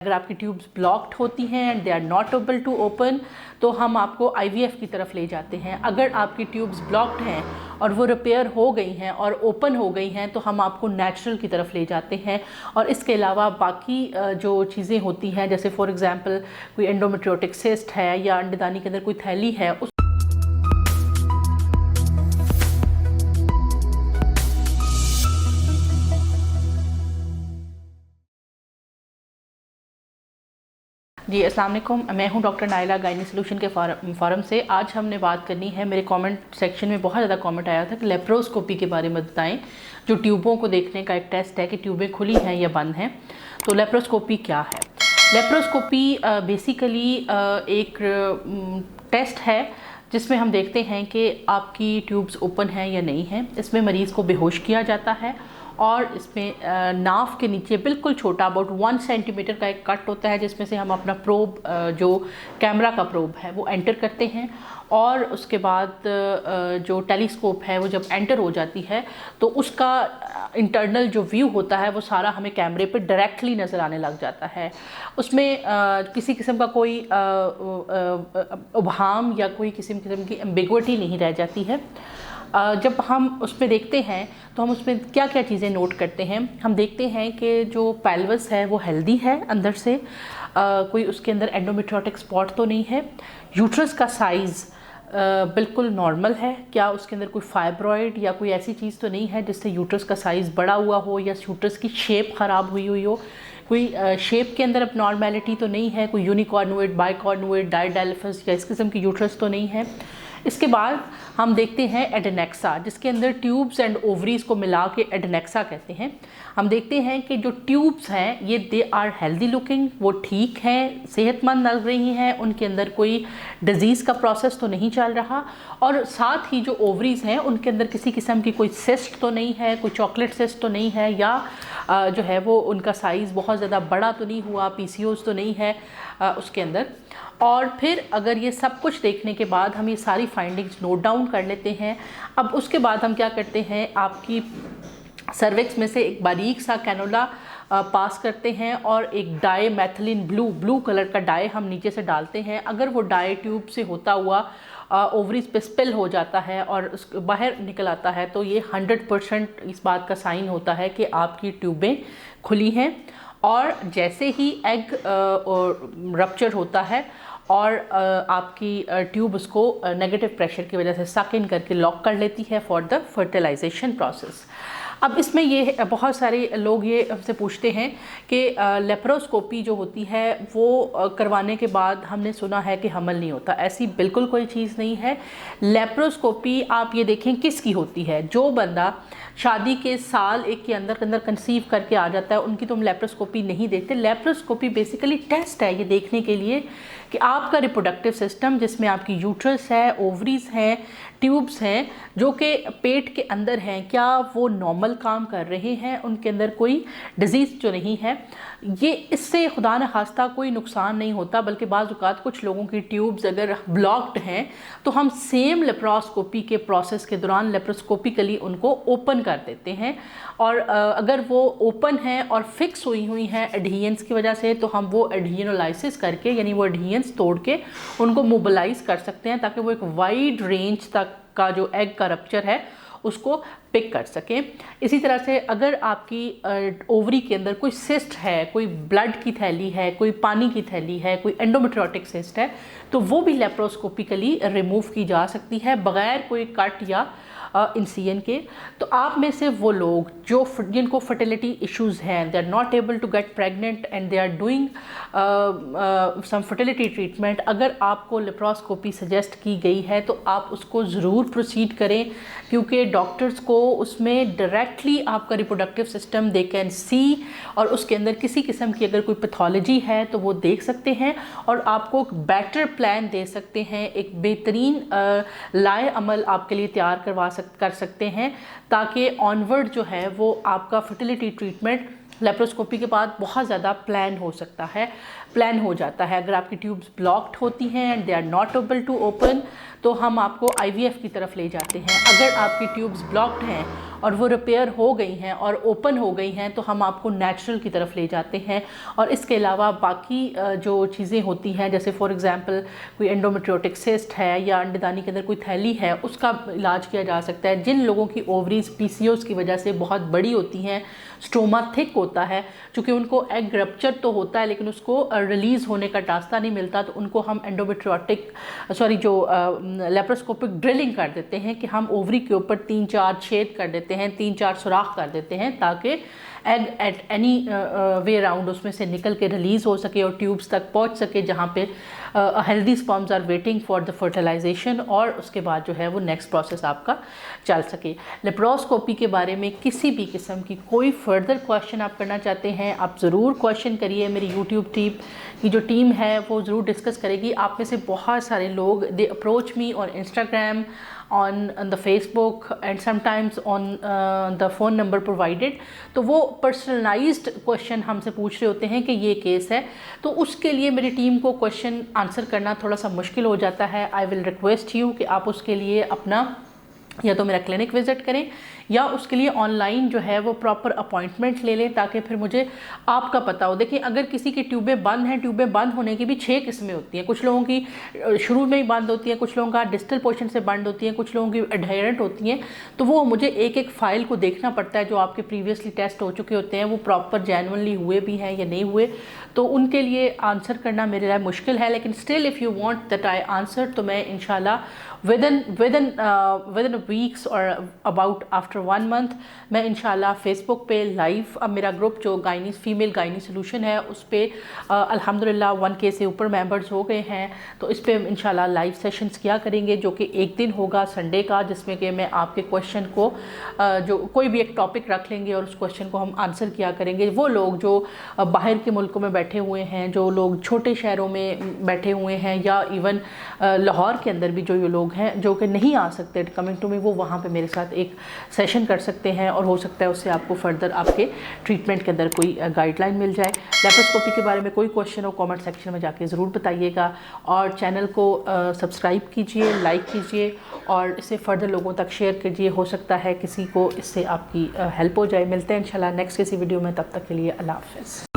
अगर आपकी tubes blocked होती हैं and they are not able to open तो हम आपको आईवीएफ की तरफ ले जाते हैं। अगर आपकी ट्यूब्स ब्लॉक्ड हैं और वो रिपेयर हो गई हैं और ओपन हो गई हैं तो हम आपको नेचुरल की तरफ ले जाते हैं। और इसके अलावा बाकी जो चीज़ें होती हैं, जैसे फॉर एग्जांपल कोई एंडोमेट्रियोटिक सिस्ट है या अंडदानी के अंदर कोई थैली है, उस जी अस्सलाम वालेकुम, मैं हूं डॉक्टर नाइला गायनी सोल्यूशन के फोरम से। आज हमने बात करनी है, मेरे कमेंट सेक्शन में बहुत ज़्यादा कमेंट आया था कि लेप्रोस्कोपी के बारे में बताएं, जो ट्यूबों को देखने का एक टेस्ट है कि ट्यूबें खुली हैं या बंद हैं। तो लेप्रोस्कोपी क्या है? लेप्रोस्कोपी बेसिकली एक टेस्ट है जिसमें हम देखते हैं कि आपकी ट्यूब्स ओपन हैं या नहीं हैं। इसमें मरीज़ को बेहोश किया जाता है और इसमें नाफ के नीचे बिल्कुल छोटा अबाउट 1 सेंटीमीटर का एक कट होता है, जिसमें से हम अपना प्रोब जो कैमरा का प्रोब है वो एंटर करते हैं। और उसके बाद जो टेलीस्कोप है वो जब एंटर हो जाती है तो उसका इंटरनल जो व्यू होता है वो सारा हमें कैमरे पे डायरेक्टली नज़र आने लग जाता है। उसमें किसी किस्म का कोई उबहाम या कोई किसी किस्म की एम्बिग्विटी नहीं रह जाती है। जब हम उस पर देखते हैं तो हम उसमें क्या क्या चीज़ें नोट करते हैं। हम देखते हैं कि जो पेल्विस है वो हेल्दी है अंदर से, कोई उसके अंदर एंडोमेट्रियोटिक स्पॉट तो नहीं है। यूट्रस का साइज़ बिल्कुल नॉर्मल है, क्या उसके अंदर कोई फाइब्रॉइड या कोई ऐसी चीज़ तो नहीं है जिससे यूट्रस का साइज़ बड़ा हुआ हो या यूट्रस की शेप ख़राब हुई हो। कोई शेप के अंदर अब नॉर्मेलिटी तो नहीं है, कोई यूनिकॉर्नुएट, बाइकॉर्नुएट, डायडेल्फस या इस किस्म की यूट्रस तो नहीं है। इसके बाद हम देखते हैं एडेनेक्सा, जिसके अंदर ट्यूब्स एंड ओवरीज को मिला के एडेनेक्सा कहते हैं। हम देखते हैं कि जो ट्यूब्स हैं ये दे आर हेल्दी लुकिंग, वो ठीक हैं, सेहतमंद लग रही हैं, उनके अंदर कोई डिजीज़ का प्रोसेस तो नहीं चल रहा। और साथ ही जो ओवरीज हैं उनके अंदर किसी किस्म की कोई सिस्ट तो नहीं है, कोई चॉकलेट सिस्ट तो नहीं है, या जो है वो उनका साइज़ बहुत ज़्यादा बड़ा तो नहीं हुआ, पीसीओस तो नहीं है उसके अंदर। और फिर अगर ये सब कुछ देखने के बाद हम ये सारी फाइंडिंग्स नोट डाउन कर लेते हैं। अब उसके बाद हम क्या करते हैं, आपकी सर्विक्स में से एक बारीक सा कैनोला पास करते हैं और एक डाई मैथिलीन ब्लू कलर का डाई हम नीचे से डालते हैं। अगर वो डाई ट्यूब से होता हुआ ओवरीज पे स्पिल हो जाता है और उस बाहर निकल आता है तो ये 100% इस बात का साइन होता है कि आपकी ट्यूबें खुली हैं। और जैसे ही एग रप्चर होता है और आपकी ट्यूब उसको नेगेटिव प्रेशर की वजह से सक इन करके लॉक कर लेती है फॉर द फर्टिलाइजेशन प्रोसेस। अब इसमें ये बहुत सारे लोग ये हमसे पूछते हैं कि लेप्रोस्कोपी जो होती है वो करवाने के बाद हमने सुना है कि हमल नहीं होता। ऐसी बिल्कुल कोई चीज़ नहीं है। लेप्रोस्कोपी आप ये देखें किसकी होती है, जो बंदा शादी के साल एक के अंदर कंसीव करके आ जाता है उनकी तो हम लेप्रोस्कोपी नहीं देखते। लेप्रोस्कोपी बेसिकली टेस्ट है ये देखने के लिए कि आपका रिप्रोडक्टिव सिस्टम, जिसमें आपकी यूट्रस है, ओवरीज हैं, ट्यूब्स हैं जो कि पेट के अंदर हैं, क्या वो नॉर्मल काम कर रहे हैं, उनके अंदर कोई डिजीज़ जो नहीं है। ये इससे खुदा न खास्ता कोई नुकसान नहीं होता, बल्कि बाज़ औक़ात कुछ लोगों की ट्यूब्स अगर ब्लॉक्ड हैं तो हम सेम लेप्रोस्कोपी के प्रोसेस के दौरान लेप्रोस्कोपिकली उनको ओपन कर देते हैं। और अगर वो ओपन हैं और फिक्स हुई हैं एडहियंस की वजह से तो हम वो एडहियनोलाइसिस करके, यानी वो एडहियंस तोड़ के उनको मोबिलाइज कर सकते हैं ताकि वो एक वाइड रेंज तक का जो एग का रप्चर है उसको पिक कर सकें। इसी तरह से अगर आपकी ओवरी के अंदर कोई सिस्ट है, कोई ब्लड की थैली है, कोई पानी की थैली है, कोई एंडोमेट्रियोटिक सिस्ट है, तो वो भी लेप्रोस्कोपिकली रिमूव की जा सकती है बग़ैर कोई कट या इंसिजन के। तो आप में से वो लोग जिनको फर्टिलिटी इश्यूज़ हैं, they are not able to get pregnant and they are doing some fertility treatment, अगर आपको लेप्रोस्कोपी सजेस्ट की गई है तो आप उसको ज़रूर प्रोसीड करें, क्योंकि डॉक्टर्स को उसमें डायरेक्टली आपका reproductive system they can see, और उसके अंदर किसी किस्म की अगर कोई पैथोलॉजी है तो वो देख सकते हैं और आपको एक बेटर प्लान दे सकते हैं, एक बेहतरीन लाए अमल आपके लिए तैयार कर सकते हैं, ताकि ऑनवर्ड जो है वो आपका फर्टिलिटी ट्रीटमेंट लेप्रोस्कोपी के बाद बहुत ज़्यादा प्लान हो जाता है। अगर आपकी ट्यूब्स ब्लॉक्ड होती हैं and they are not able to open तो हम आपको आईवीएफ की तरफ ले जाते हैं। अगर आपकी ट्यूब्स ब्लॉक्ड हैं और वो रिपेयर हो गई हैं और ओपन हो गई हैं तो हम आपको नेचुरल की तरफ ले जाते हैं। और इसके अलावा बाकी जो चीज़ें होती हैं, जैसे फॉर एग्जांपल कोई एंडोमेट्रियोटिक सिस्ट है या अंडदानी के अंदर कोई थैली है, उसका इलाज किया जा सकता है। जिन लोगों की ओवरीज PCOS की वजह से बहुत बड़ी होती हैं, स्टोमा थिक होता है, चूँकि उनको एग रप्चर तो होता है लेकिन उसको रिलीज़ होने का रास्ता नहीं मिलता, तो उनको हम जो लेप्रोस्कोपिक ड्रिलिंग कर देते हैं कि हम ओवरी के ऊपर 3-4 छेद कर देते हैं, 3-4 सुराख कर देते हैं, ताकि egg at any way around उसमें से निकल के रिलीज़ हो सके और ट्यूब्स तक पहुंच सके, जहाँ पे healthy sperms are waiting for the fertilization, और उसके बाद जो है वो नेक्स्ट प्रोसेस आपका चल सके। लेप्रोस्कोपी के बारे में किसी भी किस्म की कोई फर्दर क्वेश्चन आप करना चाहते हैं, आप ज़रूर क्वेश्चन करिए। मेरी यूट्यूब टीम की जो टीम है वो ज़रूर डिस्कस करेगी। आप में से बहुत सारे लोग they approach me on Instagram, on the Facebook and sometimes on the phone number provided, तो वो पर्सनलाइज्ड क्वेश्चन हमसे पूछ रहे होते हैं कि ये केस है, तो उसके लिए मेरी टीम को क्वेश्चन आंसर करना थोड़ा सा मुश्किल हो जाता है। आई विल रिक्वेस्ट यू कि आप उसके लिए अपना या तो मेरा क्लिनिक विज़िट करें या उसके लिए ऑनलाइन जो है वो प्रॉपर अपॉइंटमेंट ले लें, ताकि फिर मुझे आपका पता हो। देखिए, अगर किसी की ट्यूबें बंद हैं, ट्यूबें बंद होने की भी 6 किस्में होती हैं। कुछ लोगों की शुरू में ही बंद होती हैं, कुछ लोगों का डिस्टल पोर्शन से बंद होती हैं, कुछ लोगों की एडहेरेंट होती हैं। तो वो मुझे एक एक फ़ाइल को देखना पड़ता है, जो आपके प्रीवियसली टेस्ट हो चुके होते हैं वो प्रॉपर जेन्युइनली हुए भी हैं या नहीं हुए, तो उनके लिए आंसर करना मेरे लिए मुश्किल है। लेकिन still if you want that I answer, तो मैं इंशाल्लाह within वीक्स और अबाउट आफ्टर 1 मंथ मैं इंशाल्लाह फेसबुक पे लाइव, अब मेरा ग्रुप जो फीमेल गायनी सोल्यूशन है उस पर अल्हम्दुलिल्लाह 1K से ऊपर मेंबर्स हो गए हैं, तो इस पर इंशाल्लाह लाइव सेशंस किया करेंगे, जो कि एक दिन होगा संडे का, जिसमें कि मैं आपके क्वेश्चन को जो कोई भी एक टॉपिक रख लेंगे और उस क्वेश्चन को हम आंसर किया करेंगे। वो लोग जो बाहर के मुल्कों में बैठे हुए हैं, जो लोग छोटे शहरों में बैठे हुए हैं, या इवन लाहौर के अंदर भी जो ये लोग हैं जो कि नहीं आ सकते कमिंग टू मी, वो वहाँ पे मेरे साथ एक सेशन कर सकते हैं, और हो सकता है उससे आपको फर्दर आपके ट्रीटमेंट के अंदर कोई गाइडलाइन मिल जाए। लेप्रोस्कोपी के बारे में कोई क्वेश्चन हो कमेंट सेक्शन में जाके ज़रूर बताइएगा, और चैनल को सब्सक्राइब कीजिए, लाइक कीजिए, और इसे फर्दर लोगों तक शेयर कीजिए। हो सकता है किसी को इससे आपकी हेल्प हो जाए। मिलते हैं इंशाल्लाह नेक्स्ट किसी वीडियो में, तब तक के लिए अल्लाह हाफ़िज़।